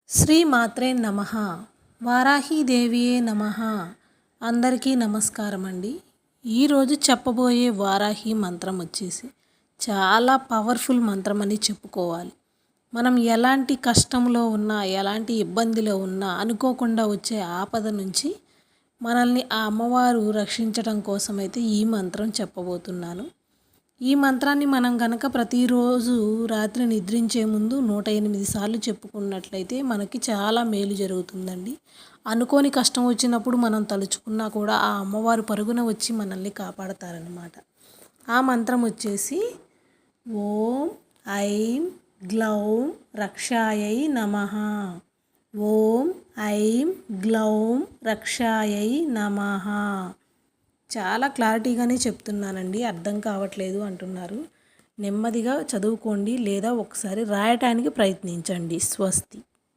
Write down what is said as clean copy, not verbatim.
శ్రీ మాత్రే నమః. వారాహీదేవియే నమః. అందరికీ నమస్కారం అండి. ఈరోజు చెప్పబోయే వారాహి మంత్రం వచ్చేసి చాలా పవర్ఫుల్ మంత్రం అని చెప్పుకోవాలి. మనం ఎలాంటి కష్టంలో ఉన్నా, ఎలాంటి ఇబ్బందిలో ఉన్నా అనుకోకుండా వచ్చే ఆపద నుంచి మనల్ని ఆ అమ్మవారు రక్షించడం కోసమైతే ఈ మంత్రం చెప్పబోతున్నాను. ఈ మంత్రాన్ని మనం కనుక ప్రతిరోజు రాత్రి నిద్రించే ముందు 108 సార్లు చెప్పుకున్నట్లయితే మనకి చాలా మేలు జరుగుతుందండి. అనుకోని కష్టం వచ్చినప్పుడు మనం తలుచుకున్నా కూడా ఆ అమ్మవారు పరుగున వచ్చి మనల్ని కాపాడతారనమాట. ఆ మంత్రం వచ్చేసి ఓం ఐం గ్లౌం రక్షాయై నమః. ఓం ఐం గ్లౌం రక్షాయై నమః. చాలా క్లారిటీగానే చెప్తున్నానండి, అర్థం కావట్లేదు అంటున్నారు. నెమ్మదిగా చదువుకోండి లేదా ఒకసారి రాయటానికి ప్రయత్నించండి. స్వస్తి.